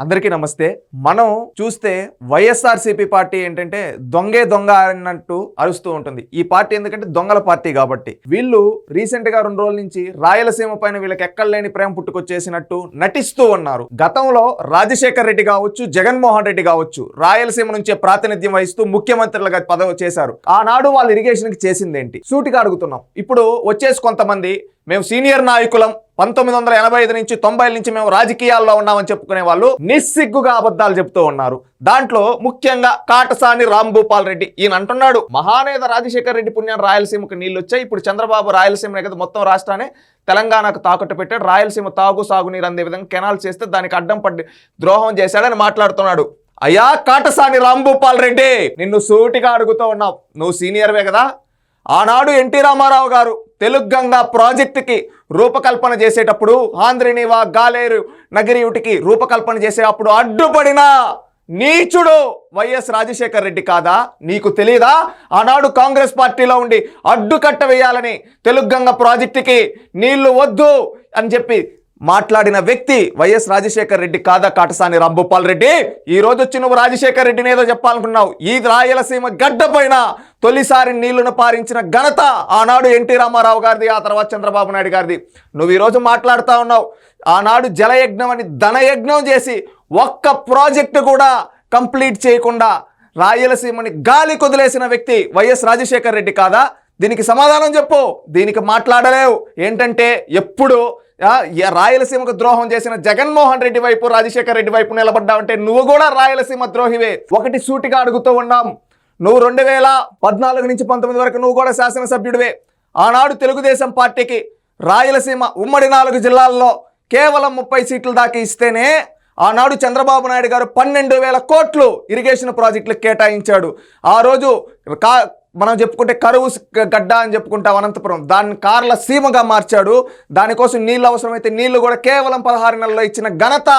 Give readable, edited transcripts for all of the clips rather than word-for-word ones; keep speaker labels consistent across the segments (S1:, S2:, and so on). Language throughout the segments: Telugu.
S1: అందరికీ నమస్తే. మనం చూస్తే వైఎస్ఆర్సీపీ పార్టీ ఏంటంటే దొంగే దొంగ అన్నట్టు అరుస్తూ ఉంటుంది. ఈ పార్టీ ఎందుకంటే దొంగల పార్టీ కాబట్టి. వీళ్ళు రీసెంట్ గా 2 రోజుల నుంచి రాయలసీమ పైన వీళ్ళకి ఎక్కడలేని ప్రేమ పుట్టుకొచ్చేసినట్టు నటిస్తూ ఉన్నారు. గతంలో రాజశేఖర్ రెడ్డి కావచ్చు, జగన్మోహన్ రెడ్డి కావచ్చు, రాయలసీమ నుంచే ప్రాతినిధ్యం వహిస్తూ ముఖ్యమంత్రులుగా పదవి చేశారు. ఆనాడు వాళ్ళు ఇరిగేషన్ కి చేసిందేంటి సూటిగా అడుగుతున్నాం. ఇప్పుడు వచ్చేసి కొంతమంది మేము సీనియర్ నాయకులం, 1985 నుంచి 90 నుంచి మేము రాజకీయాల్లో ఉన్నామని చెప్పుకునే వాళ్ళు నిస్సిగ్గుగా అబద్ధాలు చెప్తూ ఉన్నారు. దాంట్లో ముఖ్యంగా కాటసాని రాంభూపాల్ రెడ్డి ఈయన అంటున్నాడు, మహానేత రాజశేఖర్ రెడ్డి పుణ్యాన్ని రాయలసీమకు నీళ్లు వచ్చాయి. ఇప్పుడు చంద్రబాబు రాయలసీమ కదా మొత్తం రాష్ట్రాన్ని తెలంగాణకు తాకట్టు పెట్టాడు. రాయలసీమ తాగు సాగునీరు అందే విధంగా కెనాల్ చేస్తే దానికి అడ్డం పడి ద్రోహం చేశాడని మాట్లాడుతున్నాడు. అయ్యా కాటసాని రాంభూపాల్ రెడ్డి, నిన్ను సూటిగా అడుగుతూ ఉన్నావు. నువ్వు సీనియర్వే కదా. ఆనాడు ఎన్టీ రామారావు గారు తెలుగంగ ప్రాజెక్టుకి రూపకల్పన చేసేటప్పుడు, ఆంధ్రనీవా గాలేరు నగిరియుటికి రూపకల్పన చేసేటప్పుడు అడ్డుపడిన నీచుడు వైఎస్ రాజశేఖర్ రెడ్డి కాదా? నీకు తెలీదా? ఆనాడు కాంగ్రెస్ పార్టీలో ఉండి అడ్డుకట్ట వేయాలని తెలుగంగ ప్రాజెక్టుకి నీళ్లు వద్దు అని చెప్పి మాట్లాడిన వ్యక్తి వైఎస్ రాజశేఖర్ రెడ్డి కాదా కాటసాని రాంభూపాల్ రెడ్డి? ఈ రోజు వచ్చి నువ్వు రాజశేఖర్ రెడ్డిని ఏదో చెప్పాలనుకున్నావు. ఈ రాయలసీమ గడ్డ పైన తొలిసారి నీళ్లను పారించిన ఘనత ఆనాడు ఎన్టీ రామారావు గారిది, ఆ తర్వాత చంద్రబాబు నాయుడు గారిది. నువ్వు ఈరోజు మాట్లాడుతూ ఉన్నావు. ఆనాడు జలయజ్ఞం అని ధనయజ్ఞం చేసి ఒక్క ప్రాజెక్టు కూడా కంప్లీట్ చేయకుండా రాయలసీమని గాలి కొదిలేసిన వ్యక్తి వైఎస్ రాజశేఖర్ రెడ్డి కాదా? దీనికి సమాధానం చెప్పు. దీనికి మాట్లాడలేవు. ఏంటంటే ఎప్పుడు రాయలసీమకు ద్రోహం చేసిన జగన్మోహన్ రెడ్డి వైపు, రాజశేఖర్ రెడ్డి వైపు నిలబడ్డావంటే నువ్వు కూడా రాయలసీమ ద్రోహివే. ఒకటి సూటిగా అడుగుతూ ఉన్నాం. నువ్వు 2014 నుంచి 19 వరకు నువ్వు కూడా శాసనసభ్యుడివే. ఆనాడు తెలుగుదేశం పార్టీకి రాయలసీమ ఉమ్మడి 4 జిల్లాల్లో కేవలం 30 సీట్లు దాకా ఇస్తేనే ఆనాడు చంద్రబాబు నాయుడు గారు 12,000 కోట్లు ఇరిగేషన్ ప్రాజెక్టులకు కేటాయించాడు. ఆ రోజు మనం చెప్పుకుంటే కరువు గడ్డ అని చెప్పుకుంటాం అనంతపురం, దాన్ని కార్ల సీమగా మార్చాడు. దానికోసం నీళ్ళు అవసరమైతే నీళ్లు కూడా కేవలం 16 నెలల్లో ఇచ్చిన ఘనత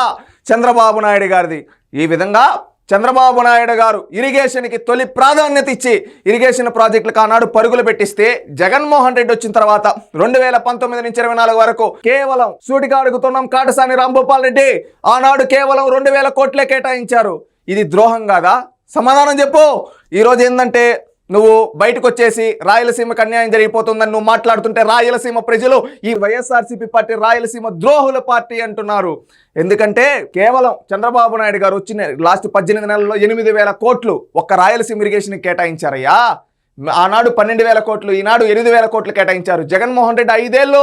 S1: చంద్రబాబు నాయుడు గారిది. ఈ విధంగా చంద్రబాబు నాయుడు గారు ఇరిగేషన్కి తొలి ప్రాధాన్యత ఇచ్చి ఇరిగేషన్ ప్రాజెక్టులకు ఆనాడు పరుగులు పెట్టిస్తే, జగన్మోహన్ రెడ్డి వచ్చిన తర్వాత 2019 నుంచి 24 వరకు కేవలం సూటిగా అడుగుతున్నాం కాటసాని రాంభూపాల్ రెడ్డి, ఆనాడు కేవలం 2,000 కోట్లే కేటాయించారు. ఇది ద్రోహం కాదా? సమాధానం చెప్పు. ఈరోజు ఏంటంటే నువ్వు బయటకు వచ్చేసి రాయలసీమకు అన్యాయం జరిగిపోతుందని నువ్వు మాట్లాడుతుంటే రాయలసీమ ప్రజలు ఈ వైఎస్ఆర్సీపీ పార్టీ రాయలసీమ ద్రోహుల పార్టీ అంటున్నారు. ఎందుకంటే కేవలం చంద్రబాబు నాయుడు గారు వచ్చిన లాస్ట్ 18 నెలల్లో 8,000 కోట్లు ఒక్క రాయలసీమ ఇరిగేషన్కి కేటాయించారయ్యా. ఆనాడు 12,000 కోట్లు, ఈనాడు 8,000 కోట్లు కేటాయించారు. జగన్మోహన్ రెడ్డి 5 ఏళ్ళు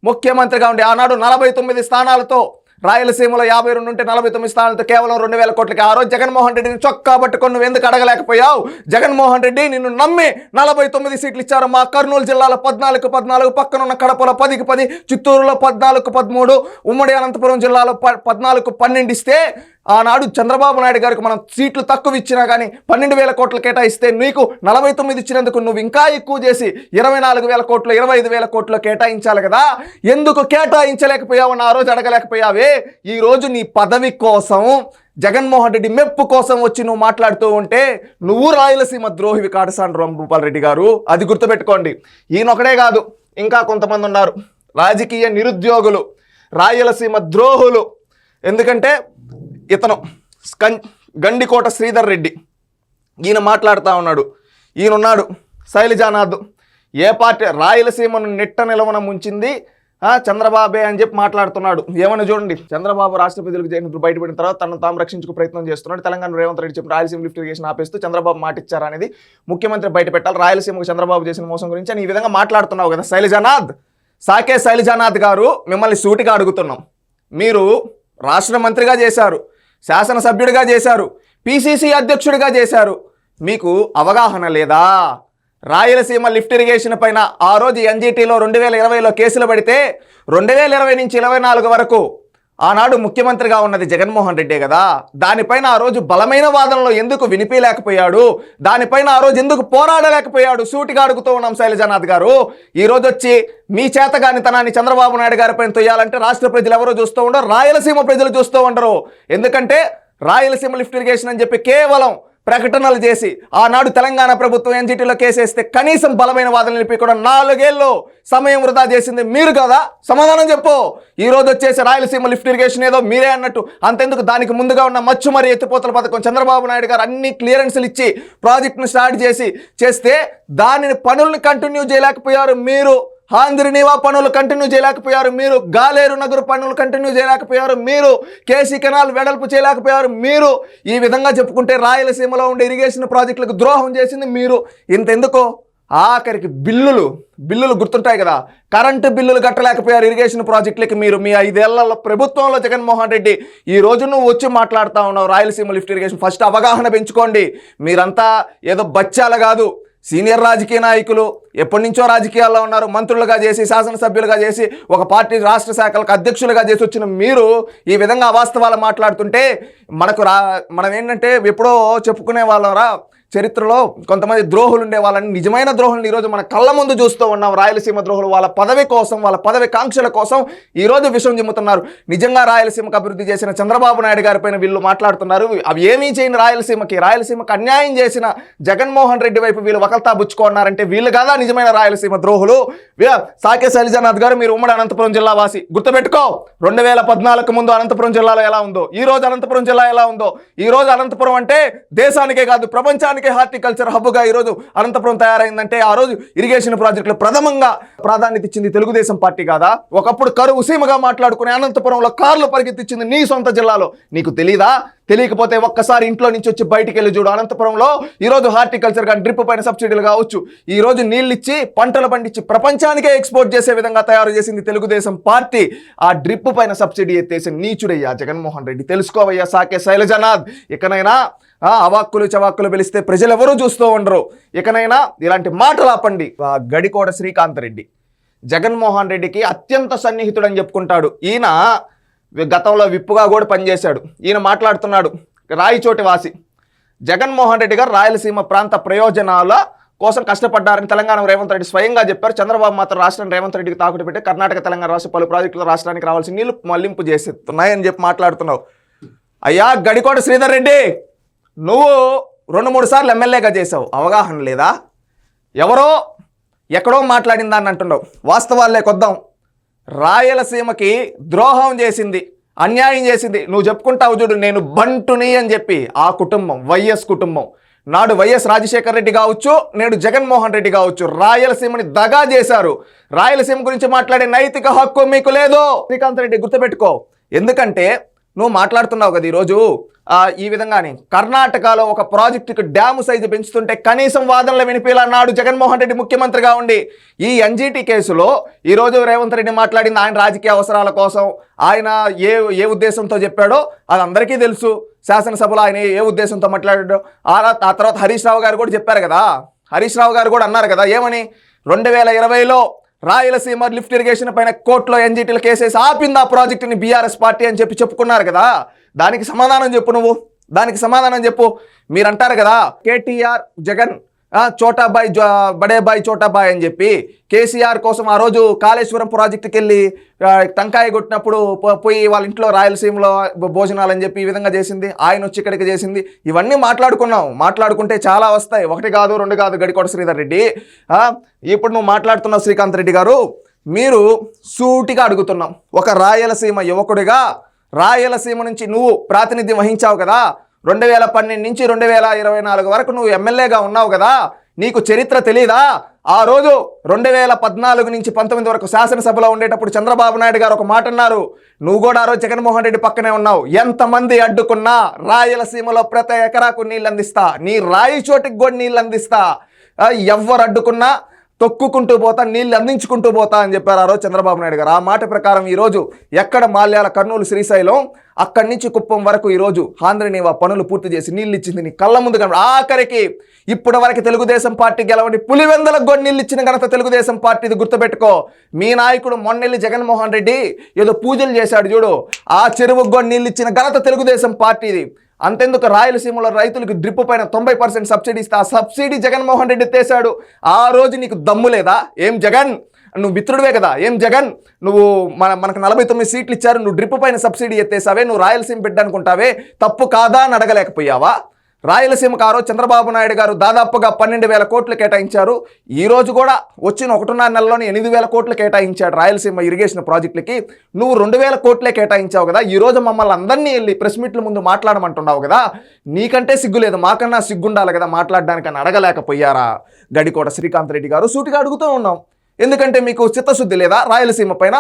S1: ముఖ్యమంత్రిగా ఉండి ఆనాడు 49 స్థానాలతో, రాయలసీమలో 52 ఉంటే 49 స్థానాలతో కేవలం 2,000 కోట్లకి ఆ రోజు జగన్మోహన్ రెడ్డిని చొక్కా పట్టుకొని నువ్వు ఎందుకు అడగలేకపోయావు? జగన్మోహన్ రెడ్డి నిన్ను నమ్మి 49 సీట్లు ఇచ్చారు. మా కర్నూలు జిల్లాలో 14, పక్కనున్న కడపలో 10, చిత్తూరులో 14, 13, ఉమ్మడి అనంతపురం జిల్లాలో 14, 12 ఇస్తే ఆనాడు చంద్రబాబు నాయుడు గారికి మనం సీట్లు తక్కువ ఇచ్చినా కానీ 12,000 కోట్లు కేటాయిస్తే నీకు 49 ఇచ్చినందుకు నువ్వు ఇంకా ఎక్కువ చేసి 24,000 కోట్లు, 25,000 కోట్లు కేటాయించాలి కదా. ఎందుకు కేటాయించలేకపోయావు? ఆ రోజు అడగలేకపోయావే. ఈ రోజు నీ పదవి కోసం, జగన్మోహన్ రెడ్డి మెప్పు కోసం వచ్చి నువ్వు మాట్లాడుతూ ఉంటే నువ్వు రాయలసీమ ద్రోహివి కాటసాని రాంభూపాల్ రెడ్డి గారు. అది గుర్తుపెట్టుకోండి. ఈయనొకడే కాదు, ఇంకా కొంతమంది ఉన్నారు రాజకీయ నిరుద్యోగులు, రాయలసీమ ద్రోహులు. ఎందుకంటే ఇతను గండికోట శ్రీధర్ రెడ్డి, ఈయన మాట్లాడుతూ ఉన్నాడు. ఈయనున్నాడు శైలజానాథ్. ఏ పార్టీ రాయలసీమను నిట్ట నిలవన ముంచింది చంద్రబాబే అని చెప్పి మాట్లాడుతున్నాడు. ఏమని చూడండి, చంద్రబాబు రాష్ట్రపతులకు జైలు బయటపడిన తర్వాత తనను తాము రక్షించుకు ప్రయత్నం చేస్తున్నాడు. తెలంగాణ రేవంత్ రెడ్డి చెప్పిన రాయలసీమ లిఫ్ట్ ఇరిగేషన్ ఆపేస్తూ చంద్రబాబు మాటిచ్చారా అనేది ముఖ్యమంత్రి బయట పెట్టాలి. రాయలసీమకు చంద్రబాబు చేసిన మోసం గురించి అని ఈ విధంగా మాట్లాడుతున్నావు కదా శైలజానాథ్. సాకే శైలజానాథ్ గారు, మిమ్మల్ని సూటిగా అడుగుతున్నాం. మీరు రాష్ట్ర మంత్రిగా చేశారు, శాసనసభ్యుడిగా చేశారు, పిసిసి అధ్యక్షుడిగా చేశారు. మీకు అవగాహన లేదా? రాయలసీమ లిఫ్ట్ ఇరిగేషన్ పైన ఆ రోజు ఎన్జిటిలో 2020లో కేసులు పడితే 2020 నుంచి 24 వరకు ఆనాడు ముఖ్యమంత్రిగా ఉన్నది జగన్మోహన్ రెడ్డే కదా. దానిపైన ఆ రోజు బలమైన వాదనలో ఎందుకు వినిపించలేకపోయాడు? దానిపైన ఆ రోజు ఎందుకు పోరాడలేకపోయాడు? సూటిగా అడుగుతూ ఉన్నాం శైలజానాథ్ గారు. ఈ రోజు వచ్చి మీ చేతగానితనాన్ని చంద్రబాబు నాయుడు గారి పైన తొయ్యాలంటే రాష్ట్ర ప్రజలు ఎవరో చూస్తూ ఉండరు, రాయలసీమ ప్రజలు చూస్తూ ఉండరు. ఎందుకంటే రాయలసీమ లిఫ్ట్ ఇరిగేషన్ అని చెప్పి కేవలం ప్రకటనలు చేసి ఆనాడు తెలంగాణ ప్రభుత్వం ఎన్జిటిలో కేసేస్తే కనీసం బలమైన వాదనలు నిలిపి కూడా 4 ఏళ్ళు సమయం వృధా చేసింది మీరు కదా. సమాధానం చెప్పు. ఈ రోజు వచ్చేసి రాయలసీమ లిఫ్ట్ ఇరిగేషన్ ఏదో మీరే అన్నట్టు, అంతెందుకు దానికి ముందుగా ఉన్న మచ్చుమరి ఎత్తిపోతల పథకం చంద్రబాబు నాయుడు గారు అన్ని క్లియరెన్స్లు ఇచ్చి ప్రాజెక్టును స్టార్ట్ చేస్తే దానిని పనులను కంటిన్యూ చేయలేకపోయారు మీరు. ఆంధ్రనీవా పనులు కంటిన్యూ చేయలేకపోయారు మీరు. గాలేరు నగరు పనులు కంటిన్యూ చేయలేకపోయారు మీరు. కేసీ కెనాల్ వెడల్పు చేయలేకపోయారు మీరు. ఈ విధంగా చెప్పుకుంటే రాయలసీమలో ఉండే ఇరిగేషన్ ప్రాజెక్టులకు ద్రోహం చేసింది మీరు. ఇంతెందుకో ఆఖరికి బిల్లులు గుర్తుంటాయి కదా, కరెంటు బిల్లులు కట్టలేకపోయారు ఇరిగేషన్ ప్రాజెక్టులకి మీరు. మీ 5 ఏళ్ల ప్రభుత్వంలో జగన్మోహన్ రెడ్డి ఈ రోజు నువ్వు వచ్చి మాట్లాడుతూ ఉన్నావు రాయలసీమ లిఫ్ట్ ఇరిగేషన్. ఫస్ట్ అవగాహన పెంచుకోండి. మీరంతా ఏదో బచ్చాలు కాదు, సీనియర్ రాజకీయ నాయకులు, ఎప్పటి నుంచో రాజకీయాల్లో ఉన్నారు. మంత్రులుగా చేసి, శాసనసభ్యులుగా చేసి, ఒక పార్టీ రాష్ట్ర శాఖలకు అధ్యక్షులుగా చేసి వచ్చిన మీరు ఈ విధంగా అవాస్తవాలు మాట్లాడుతుంటే మనం ఏంటంటే ఎప్పుడో చెప్పుకునే వాళ్ళరా, చరిత్రలో కొంతమంది ద్రోహులు ఉండే వాళ్ళని, నిజమైన ద్రోహులను ఈరోజు మన కళ్ళ ముందు చూస్తూ ఉన్నాం. రాయలసీమ ద్రోహులు వాళ్ళ పదవి కోసం, వాళ్ళ పదవి కాంక్షల కోసం ఈరోజు విషం చిమ్ముతున్నారు. నిజంగా రాయలసీమకు అభివృద్ధి చేసిన చంద్రబాబు నాయుడు గారి పైన వీళ్ళు మాట్లాడుతున్నారు. అవి ఏమీ చేయని రాయలసీమకు అన్యాయం చేసిన జగన్మోహన్ రెడ్డి వైపు వీళ్ళు వకల్తా బుచ్చుకున్నారంటే వీళ్ళు కాదా నిజమైన రాయలసీమ ద్రోహులు? సాకే శైలజానాథ్ గారు, మీరు ఉమ్మడి అనంతపురం జిల్లా వాసి, గుర్తుపెట్టుకో. 2014 ముందు అనంతపురం జిల్లాలో ఎలా ఉందో, ఈ రోజు అనంతపురం జిల్లా ఎలా ఉందో. ఈ రోజు అనంతపురం అంటే దేశానికే కాదు ప్రపంచానికి హార్టికల్చర్ హబ్గా ఈరోజు అనంతపురం తయారైందంటే ఆ రోజు ఇరిగేషన్ ప్రాజెక్టులు ప్రథమంగా ప్రాధాన్యత ఇచ్చింది తెలుగుదేశం పార్టీ కాదా? ఒకప్పుడు కరువు సీమగా మాట్లాడుకునే అనంతపురంలో కార్లు పరిగెత్తిచ్చింది నీ సొంత జిల్లాలో. నీకు తెలీదా? తెలియకపోతే ఒక్కసారి ఇంట్లో నుంచి వచ్చి బయటికి వెళ్ళి చూడు. అనంతపురంలో ఈరోజు హార్టికల్చర్ కానీ డ్రిప్ పైన సబ్సిడీలు కావచ్చు, ఈ రోజు నీళ్ళు ఇచ్చి పంటలు పండించి ప్రపంచానికే ఎక్స్పోర్ట్ చేసే విధంగా తయారు చేసింది తెలుగుదేశం పార్టీ. ఆ డ్రిప్ పైన సబ్సిడీ ఎత్తేసి నీచుడయ్యా జగన్మోహన్ రెడ్డి. తెలుసుకోవయ్యా సాకే శైలజానాథ్. ఇకనైనా అవాక్కులు చవాక్కులు పిలిస్తే ప్రజలు ఎవరూ చూస్తూ ఉండరు. ఇకనైనా ఇలాంటి మాటలు ఆపండి. గడికోట శ్రీకాంత్ రెడ్డి జగన్మోహన్ రెడ్డికి అత్యంత సన్నిహితుడని చెప్పుకుంటాడు. ఈయన గతంలో విప్పుగా కూడా పనిచేశాడు. ఈయన మాట్లాడుతున్నాడు, రాయచోటి వాసి. జగన్మోహన్ రెడ్డి గారు రాయలసీమ ప్రాంత ప్రయోజనాల కోసం కష్టపడ్డారని తెలంగాణ రేవంత్ రెడ్డి స్వయంగా చెప్పారు. చంద్రబాబు మాత్రం రాష్ట్రాన్ని రేవంత్ రెడ్డికి తాకుడు పెట్టి కర్ణాటక తెలంగాణ రాష్ట్ర పలు ప్రాజెక్టులు రాష్ట్రానికి రావాల్సిన నీళ్లు మళ్లింపు చేస్తున్నాయని చెప్పి మాట్లాడుతున్నావు. అయ్యా గడికోట శ్రీధర్ రెడ్డి, నువ్వు 2-3 సార్లు ఎమ్మెల్యేగా చేసావు. అవగాహన లేదా? ఎవరో ఎక్కడో మాట్లాడిన దాన్ని అంటున్నావు. వాస్తవాలే కొద్దాం. రాయలసీమకి ద్రోహం చేసింది, అన్యాయం చేసింది. నువ్వు చెప్పుకుంటావు చూడు, నేను బంటుని అని చెప్పి. ఆ కుటుంబం వైఎస్ కుటుంబం. నాడు వైఎస్ రాజశేఖర రెడ్డి కావచ్చు, నేడు జగన్మోహన్ రెడ్డి కావచ్చు, రాయలసీమని దగా చేశారు. రాయలసీమ గురించి మాట్లాడే నైతిక హక్కు మీకు లేదు. శ్రీకాంత్ రెడ్డి గుర్తుపెట్టుకో. ఎందుకంటే నువ్వు మాట్లాడుతున్నావు కదా ఈరోజు ఈ విధంగానే కర్ణాటకలో ఒక ప్రాజెక్టుకి డ్యాము సైజు పెంచుతుంటే కనీసం వాదనలు వినిపించాలన్నాడు జగన్మోహన్ రెడ్డి ముఖ్యమంత్రిగా ఉండి. ఈ ఎన్జిటి కేసులో ఈరోజు రేవంత్ రెడ్డి మాట్లాడింది ఆయన రాజకీయ అవసరాల కోసం. ఆయన ఏ ఉద్దేశంతో చెప్పాడో అది అందరికీ తెలుసు. శాసనసభలో ఆయన ఏ ఉద్దేశంతో మాట్లాడాడో ఆ తర్వాత హరీష్ రావు గారు కూడా చెప్పారు కదా. హరీష్ రావు గారు కూడా అన్నారు కదా, ఏమని 2020లో రాయలసీమ లిఫ్ట్ ఇరిగేషన్ పైన కోర్టులో ఎన్జిటీలు కేసేసి ఆపింది ఆ ప్రాజెక్టుని బీఆర్ఎస్ పార్టీ అని చెప్పి చెప్పుకున్నారు కదా. దానికి సమాధానం చెప్పు. నువ్వు దానికి సమాధానం చెప్పు. మీరు అంటారు కదా కేటీఆర్ జగన్ చోటాబాయ్ బడేబాయ్ చోటాబాయ్ అని చెప్పి కేసీఆర్ కోసం ఆ రోజు కాళేశ్వరం ప్రాజెక్టుకి వెళ్ళి టంకాయ కొట్టినప్పుడు పోయి వాళ్ళ ఇంట్లో రాయలసీమలో భోజనాలని చెప్పి ఈ విధంగా చేసింది. ఆయన వచ్చి ఇక్కడికి చేసింది. ఇవన్నీ మాట్లాడుకుంటే చాలా వస్తాయి. 1 కాదు 2 కాదు. గడికోట శ్రీధర్ రెడ్డి, ఇప్పుడు నువ్వు మాట్లాడుతున్నావు శ్రీకాంత్ రెడ్డి గారు. మీరు సూటిగా అడుగుతున్నాం, ఒక రాయలసీమ యువకుడిగా రాయలసీమ నుంచి నువ్వు ప్రాతినిధ్యం వహించావు కదా. 2012 నుంచి 2024 వరకు నువ్వు ఎమ్మెల్యేగా ఉన్నావు కదా. నీకు చరిత్ర తెలీదా? ఆ రోజు 2014 నుంచి 19 వరకు శాసనసభలో ఉండేటప్పుడు చంద్రబాబు నాయుడు గారు ఒక మాట అన్నారు. నువ్వు కూడా ఆ రోజు జగన్మోహన్ రెడ్డి పక్కనే ఉన్నావు. ఎంతమంది అడ్డుకున్నా రాయలసీమలో ప్రతి ఎకరాకు నీళ్ళు అందిస్తా, నీ రాయచోటికి కూడా నీళ్ళు అందిస్తా, ఎవ్వరు అడ్డుకున్నా తొక్కుకుంటూ పోతా, నీళ్ళు అందించుకుంటూ పోతా అని చెప్పారు ఆ రోజు చంద్రబాబు నాయుడు గారు. ఆ మాట ప్రకారం ఈరోజు ఎక్కడ మాల్యాల, కర్నూలు, శ్రీశైలం అక్కడి నుంచి కుప్పం వరకు ఈరోజు ఆంధ్రనీవా పనులు పూర్తి చేసి నీళ్ళు ఇచ్చింది నీ కళ్ళ ముందు. ఆఖరికి ఇప్పటి వరకు తెలుగుదేశం పార్టీ గెలవని పులివెందులకు కూడా నీళ్ళు ఇచ్చిన ఘనత తెలుగుదేశం పార్టీది. గుర్తుపెట్టుకో. మీ నాయకుడు మొన్నెల్లి జగన్మోహన్ రెడ్డి ఏదో పూజలు చేశాడు చూడు, ఆ చెరువుకు కూడా నీళ్ళు ఇచ్చిన ఘనత తెలుగుదేశం పార్టీది. అంతెందుకు, రాయలసీమలో రైతులకు డ్రిప్ పైన 90% సబ్సిడీ ఇస్తే ఆ సబ్సిడీ జగన్మోహన్ రెడ్డి ఎత్తేసాడు. ఆ రోజు నీకు దమ్ము లేదా? ఏం జగన్, నువ్వు మిత్రుడివే కదా. ఏం జగన్, నువ్వు మనకు 49 సీట్లు ఇచ్చారు, నువ్వు డ్రిప్ పైన సబ్సిడీ ఎత్తేసావే, నువ్వు రాయలసీమ బిడ్డ అనుకుంటావే, తప్పు కాదా అని అడగలేకపోయావా? రాయలసీమకు ఆ రోజు చంద్రబాబు నాయుడు గారు దాదాపుగా 12,000 కోట్లు కేటాయించారు. ఈ రోజు కూడా వచ్చిన 1.5 నెలలోనే 8,000 కోట్లు కేటాయించాడు రాయలసీమ ఇరిగేషన్ ప్రాజెక్టులకి. నువ్వు 2,000 కోట్లే కేటాయించావు కదా, ఈ రోజు మమ్మల్ని అందరినీ వెళ్ళి ప్రెస్ మీట్ల ముందు మాట్లాడమంటున్నావు కదా, నీకంటే సిగ్గు లేదు, మాకన్నా సిగ్గుండాలి కదా మాట్లాడడానికని అడగలేకపోయారా గడికోట శ్రీకాంత్ రెడ్డి గారు? సూటిగా అడుగుతూ ఉన్నాం. ఎందుకంటే మీకు చిత్తశుద్ధి లేదా రాయలసీమ పైన?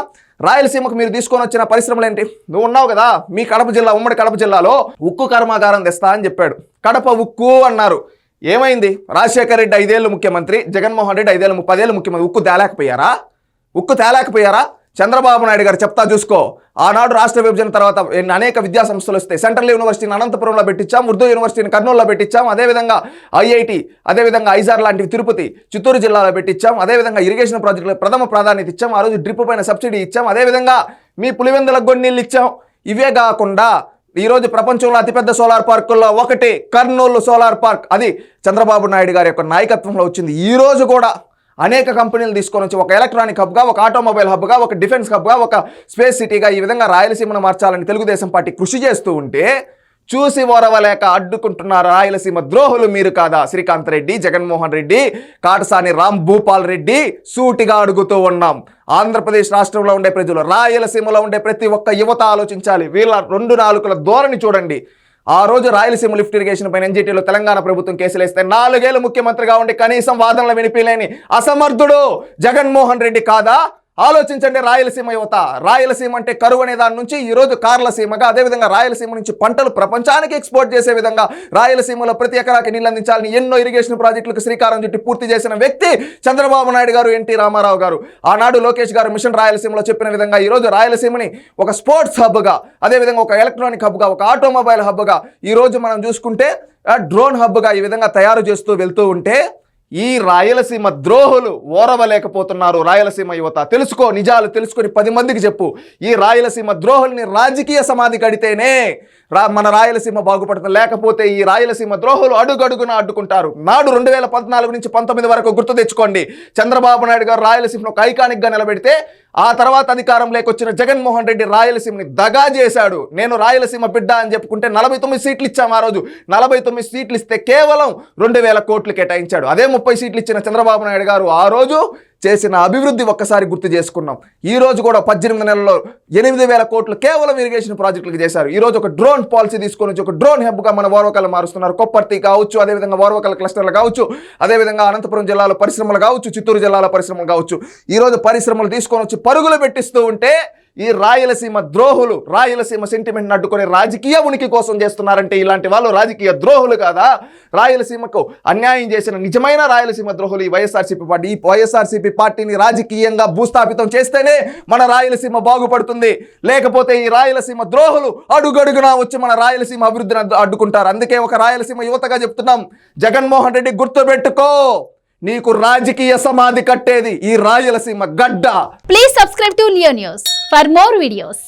S1: రాయలసీమకు మీరు తీసుకొని వచ్చిన పరిశ్రమలు ఏంటి? నువ్వు ఉన్నావు కదా, మీ కడప జిల్లా, ఉమ్మడి కడప జిల్లాలో ఉక్కు కర్మాగారం తెస్తా అని చెప్పాడు. కడప ఉక్కు అన్నారు. ఏమైంది? రాజశేఖర రెడ్డి 5 ఏళ్ళు ముఖ్యమంత్రి, జగన్మోహన్ రెడ్డి 10 ఏళ్ళు ముఖ్యమంత్రి. ఉక్కు తేలేకపోయారా? చంద్రబాబు నాయుడు గారు చెప్తా చూసుకో. ఆనాడు రాష్ట్ర విభజన తర్వాత అనేక విద్యా సంస్థలు వస్తాయి. సెంట్రల్ యూనివర్సిటీని అనంతపురంలో పెట్టించాం, ఉర్దూ యూనివర్సిటీని కర్నూలులో పెట్టించాం, అదేవిధంగా ఐఐటి, అదేవిధంగా ఐజార్ లాంటివి తిరుపతి, చిత్తూరు జిల్లాలో పెట్టించాం, అదేవిధంగా ఇరిగేషన్ ప్రాజెక్టులకు ప్రథమ ప్రాధాన్యత ఇచ్చాం, ఆ రోజు డ్రిప్ పైన సబ్సిడీ ఇచ్చాం, అదేవిధంగా మీ పులివెందులకు కొన్ని నీళ్ళు ఇచ్చాం. ఇవే కాకుండా ఈరోజు ప్రపంచంలో అతిపెద్ద సోలార్ పార్కుల్లో ఒకటి కర్నూలు సోలార్ పార్క్, అది చంద్రబాబు నాయుడు గారి యొక్క నాయకత్వంలో వచ్చింది. ఈ రోజు కూడా అనేక కంపెనీలు తీసుకొని వచ్చి ఒక ఎలక్ట్రానిక్ హబ్గా, ఒక ఆటోమొబైల్ హబ్గా, ఒక డిఫెన్స్ హబ్గా, ఒక స్పేస్ సిటీగా ఈ విధంగా రాయలసీమను మార్చాలని తెలుగుదేశం పార్టీ కృషి చేస్తూ ఉంటే చూసి ఓరవలేక అడ్డుకుంటున్నారు రాయలసీమ ద్రోహులు మీరు కాదా? శ్రీకాంత్ రెడ్డి, జగన్మోహన్ రెడ్డి, కాటసాని రామ్ భూపాల్ రెడ్డి. సూటిగా అడుగుతూ ఉన్నాం. ఆంధ్రప్రదేశ్ రాష్ట్రంలో ఉండే ప్రజలు, రాయలసీమలో ఉండే ప్రతి ఒక్క యువత ఆలోచించాలి. వీళ్ళ 2 నాలుకల ధోరణి చూడండి. ఆ రోజు రాయలసీమ లిఫ్ట్ ఇరిగేషన్ పైన ఎన్జిటీలో తెలంగాణ ప్రభుత్వం కేసులు వేస్తే 4 ఏళ్ళు ముఖ్యమంత్రిగా ఉండి కనీసం వాదనలు వినిపిలేని అసమర్థుడు జగన్మోహన్ రెడ్డి కాదా? ఆలోచించండి రాయలసీమ యువత. రాయలసీమ అంటే కరువు అనే దాని నుంచి ఈరోజు కార్లసీమగా, అదేవిధంగా రాయలసీమ నుంచి పంటలు ప్రపంచానికి ఎక్స్పోర్ట్ చేసే విధంగా రాయలసీమలో ప్రతి ఎకరాకి నీళ్ళు అందించాలని ఎన్నో ఇరిగేషన్ ప్రాజెక్టులకు శ్రీకారం చుట్టి పూర్తి చేసిన వ్యక్తి చంద్రబాబు నాయుడు గారు, ఎన్టీ రామారావు గారు. ఆనాడు లోకేష్ గారు మిషన్ రాయలసీమలో చెప్పిన విధంగా ఈరోజు రాయలసీమని ఒక స్పోర్ట్స్ హబ్గా, అదేవిధంగా ఒక ఎలక్ట్రానిక్ హబ్గా, ఒక ఆటోమొబైల్ హబ్గా, ఈరోజు మనం చూసుకుంటే డ్రోన్ హబ్గా ఈ విధంగా తయారు చేస్తూ వెళ్తూ ఉంటే ఈ రాయలసీమ ద్రోహులు ఓరవలేకపోతున్నారు. రాయలసీమ యువత తెలుసుకో, నిజాలు తెలుసుకొని 10 మందికి చెప్పు. ఈ రాయలసీమ ద్రోహుల్ని రాజకీయ సమాధి కడితేనే మన రాయలసీమ బాగుపడుతుంది. లేకపోతే ఈ రాయలసీమ ద్రోహులు అడుగడుగున అడ్డుకుంటారు. నాడు 2014 నుంచి 19 వరకు గుర్తు తెచ్చుకోండి. చంద్రబాబు నాయుడు గారు రాయలసీమను ఒక ఐకానిక్గా నిలబెడితే ఆ తర్వాత అధికారంలోకి వచ్చిన జగన్మోహన్ రెడ్డి రాయలసీమని దగా చేశాడు. నేను రాయలసీమ బిడ్డ అని చెప్పుకుంటే 49 సీట్లు ఇచ్చాము. ఆ రోజు 49 సీట్లు ఇస్తే కేవలం 2,000 కోట్లు కేటాయించాడు. అదే 30 సీట్లు ఇచ్చిన చంద్రబాబు నాయుడు గారు ఆ రోజు చేసిన అభివృద్ధి ఒక్కసారి గుర్తు చేసుకున్నాం. ఈ రోజు కూడా 18 నెలల్లో 8,000 కోట్లు కేవలం ఇరిగేషన్ ప్రాజెక్టులకు చేశారు. ఈ రోజు ఒక డ్రోన్ పాలసీ తీసుకొని వచ్చి ఒక డ్రోన్ హబ్గా మన ఓర్వకలు మారుస్తున్నారు. కొప్పర్తి కావచ్చు, అదేవిధంగా ఓర్వకల క్లస్టర్లు కావచ్చు, అదేవిధంగా అనంతపురం జిల్లాలో పరిశ్రమలు కావచ్చు, చిత్తూరు జిల్లాలో పరిశ్రమలు కావచ్చు. ఈ రోజు పరిశ్రమలు తీసుకొని వచ్చి పరుగులు పెట్టిస్తూ ఉంటే ఈ రాయలసీమ ద్రోహులు రాయలసీమ సెంటిమెంట్ని అడ్డుకొని రాజకీయ ఉనికి కోసం చేస్తున్నారంటే ఇలాంటి వాళ్ళు రాజకీయ ద్రోహులు కాదా? రాయలసీమకు అన్యాయం చేసిన నిజమైన రాయలసీమ ద్రోహులు ఈ వైఎస్ఆర్సీపీ పార్టీ. ఈ వైఎస్ఆర్సీపీ పార్టీని రాజకీయంగా భూస్థాపితం చేస్తేనే మన రాయలసీమ బాగుపడుతుంది. లేకపోతే ఈ రాయలసీమ ద్రోహులు అడుగడుగునా వచ్చి మన రాయలసీమ అభివృద్ధిని అడ్డుకుంటారు. అందుకే ఒక రాయలసీమ యువతగా చెప్తున్నాం, జగన్మోహన్ రెడ్డి గుర్తుపెట్టుకో, నీకు రాజకీయ సమాధి కట్టేది ఈ రాయలసీమ గడ్డ.
S2: Please subscribe to Leo news for more videos.